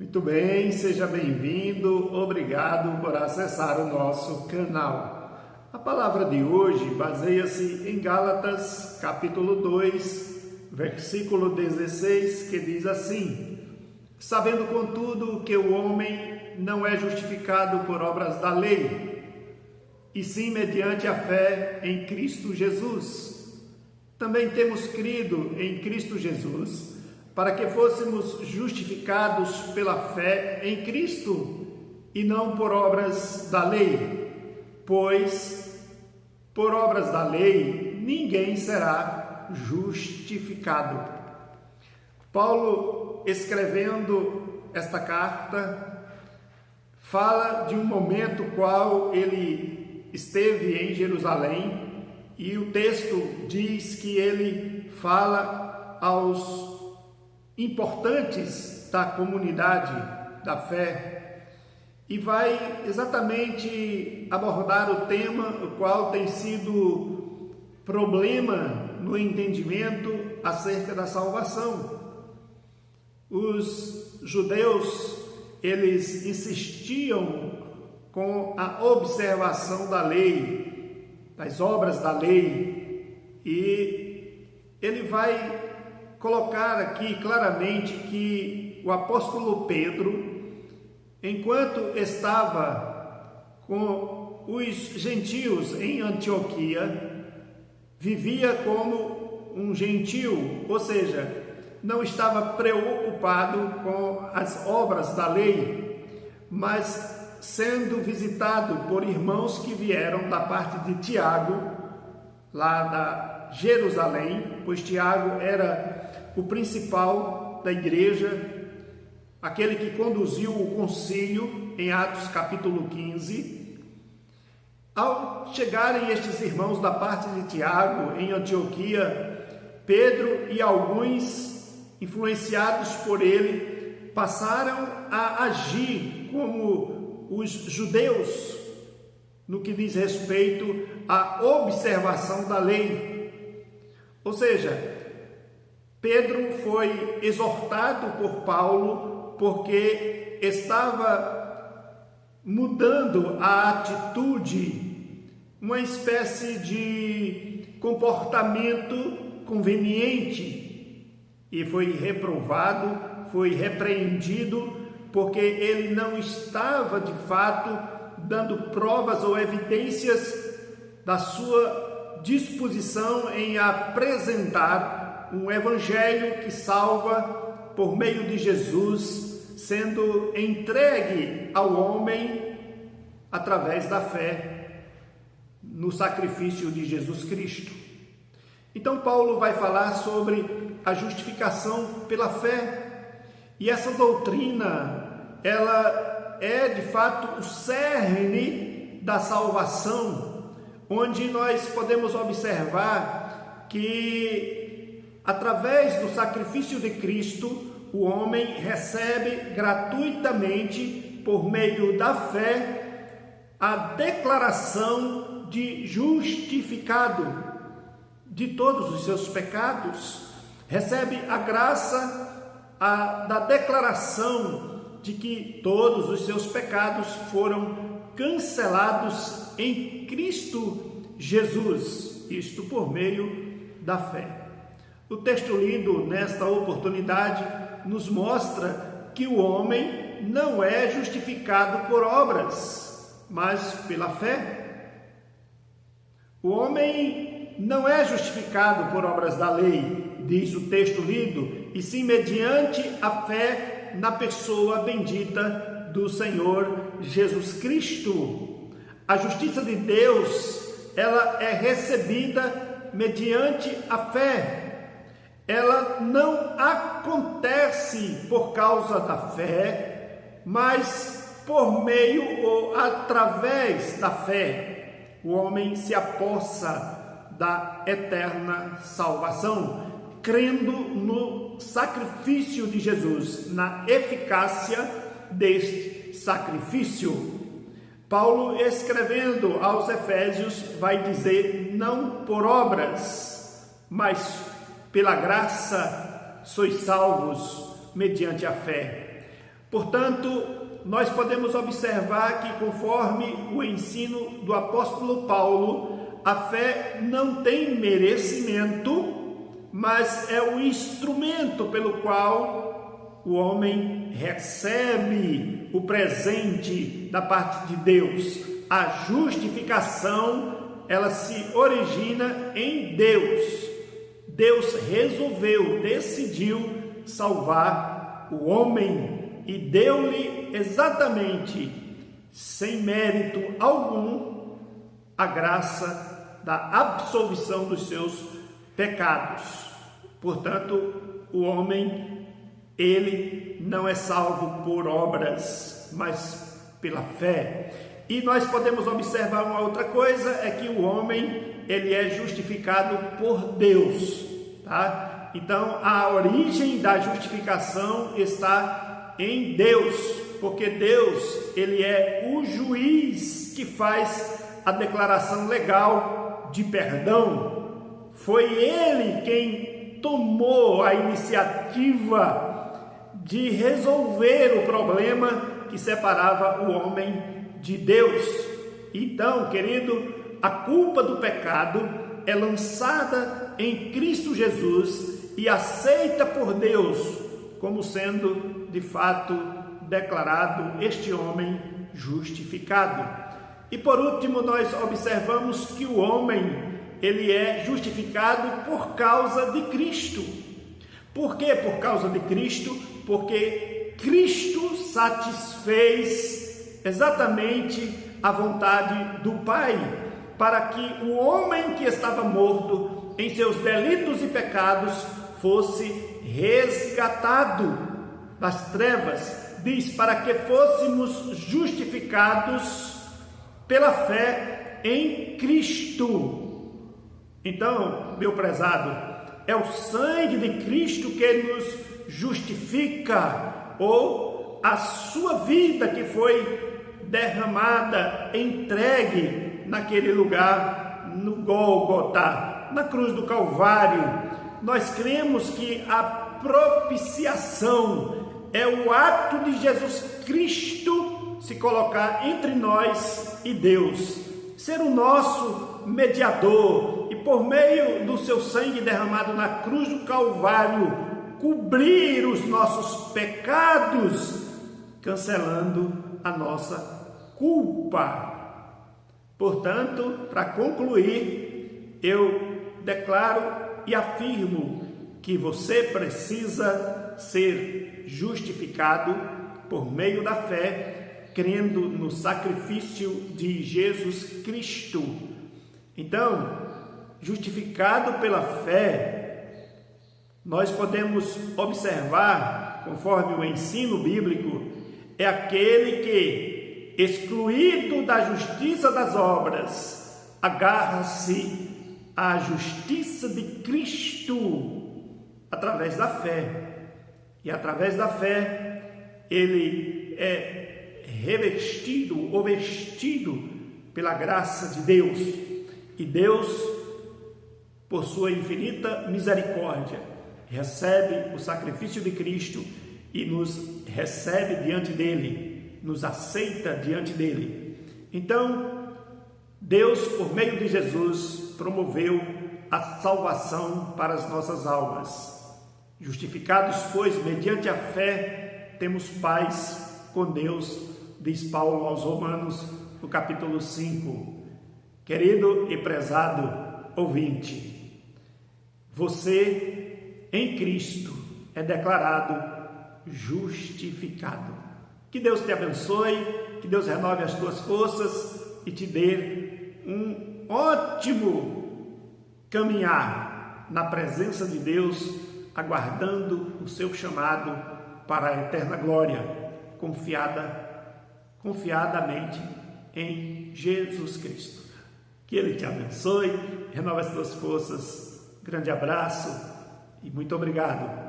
Muito bem, seja bem-vindo, obrigado por acessar o nosso canal. A palavra de hoje baseia-se em Gálatas, capítulo 2, versículo 16, que diz assim: sabendo, contudo, que o homem não é justificado por obras da lei, e sim mediante a fé em Cristo Jesus. Também temos crido em Cristo Jesus, para que fôssemos justificados pela fé em Cristo, e não por obras da lei, pois por obras da lei ninguém será justificado. Paulo, escrevendo esta carta, fala de um momento qual ele esteve em Jerusalém, e o texto diz que ele fala aos importantes da comunidade da fé e vai exatamente abordar o tema, o qual tem sido problema no entendimento acerca da salvação. Os judeus, eles insistiam com a observação da lei, das obras da lei, e ele vai colocar aqui claramente que o apóstolo Pedro, enquanto estava com os gentios em Antioquia, vivia como um gentio, ou seja, não estava preocupado com as obras da lei, mas sendo visitado por irmãos que vieram da parte de Tiago, lá da Jerusalém, pois Tiago era o principal da igreja, aquele que conduziu o concílio em Atos capítulo 15. Ao chegarem estes irmãos da parte de Tiago em Antioquia, Pedro e alguns influenciados por ele passaram a agir como os judeus no que diz respeito à observação da lei. Ou seja, Pedro foi exortado por Paulo porque estava mudando a atitude, uma espécie de comportamento conveniente, e foi reprovado, foi repreendido, porque ele não estava de fato dando provas ou evidências da sua disposição em apresentar um evangelho que salva por meio de Jesus, sendo entregue ao homem através da fé no sacrifício de Jesus Cristo. Então Paulo vai falar sobre a justificação pela fé, e essa doutrina, ela é de fato o cerne da salvação, onde nós podemos observar que através do sacrifício de Cristo, o homem recebe gratuitamente, por meio da fé, a declaração de justificado de todos os seus pecados. Recebe a graça da declaração de que todos os seus pecados foram cancelados em Cristo Jesus, isto por meio da fé. O texto lido nesta oportunidade nos mostra que o homem não é justificado por obras, mas pela fé. O homem não é justificado por obras da lei, diz o texto lido, e sim mediante a fé na pessoa bendita do Senhor Jesus Cristo. A justiça de Deus, ela é recebida mediante a fé. Ela não acontece por causa da fé, mas por meio ou através da fé. O homem se apossa da eterna salvação, crendo no sacrifício de Jesus, na eficácia deste sacrifício. Paulo, escrevendo aos Efésios, vai dizer: não por obras, mas pela graça sois salvos mediante a fé. Portanto, nós podemos observar que, conforme o ensino do apóstolo Paulo, a fé não tem merecimento, mas é o instrumento pelo qual o homem recebe o presente da parte de Deus. A justificação, ela se origina em Deus. Deus resolveu, decidiu salvar o homem e deu-lhe exatamente, sem mérito algum, a graça da absolvição dos seus pecados. Portanto, o homem, ele não é salvo por obras, mas pela fé. E nós podemos observar uma outra coisa, é que o homem, ele é justificado por Deus, tá? Então, a origem da justificação está em Deus, porque Deus, ele é o juiz que faz a declaração legal de perdão. Foi ele quem tomou a iniciativa de resolver o problema que separava o homem de Deus. Então, querido, a culpa do pecado é lançada em Cristo Jesus e aceita por Deus como sendo, de fato, declarado este homem justificado. E por último, nós observamos que o homem, ele é justificado por causa de Cristo. Por que por causa de Cristo? Porque Cristo satisfez exatamente a vontade do Pai, para que o homem que estava morto em seus delitos e pecados fosse resgatado das trevas. Diz, para que fôssemos justificados pela fé em Cristo. Então, meu prezado, é o sangue de Cristo que nos justifica, ou a sua vida que foi derramada, entregue naquele lugar, no Gólgota, na cruz do Calvário. Nós cremos que a propiciação é o ato de Jesus Cristo se colocar entre nós e Deus, ser o nosso mediador e, por meio do seu sangue derramado na cruz do Calvário, cobrir os nossos pecados, cancelando a nossa culpa. Portanto, para concluir, eu declaro e afirmo que você precisa ser justificado por meio da fé, crendo no sacrifício de Jesus Cristo. Então, justificado pela fé, nós podemos observar, conforme o ensino bíblico, é aquele que, excluído da justiça das obras, agarra-se à justiça de Cristo através da fé. E através da fé, ele é revestido ou vestido pela graça de Deus. E Deus, por sua infinita misericórdia, recebe o sacrifício de Cristo e nos recebe diante dele, nos aceita diante dele. Então, Deus, por meio de Jesus, promoveu a salvação para as nossas almas. Justificados, pois, mediante a fé, temos paz com Deus, diz Paulo aos Romanos, no capítulo 5. Querido e prezado ouvinte, você em Cristo é declarado justificado. Que Deus te abençoe, que Deus renove as tuas forças e te dê um ótimo caminhar na presença de Deus, aguardando o seu chamado para a eterna glória, confiadamente em Jesus Cristo. Que Ele te abençoe, renove as tuas forças. Grande abraço e muito obrigado.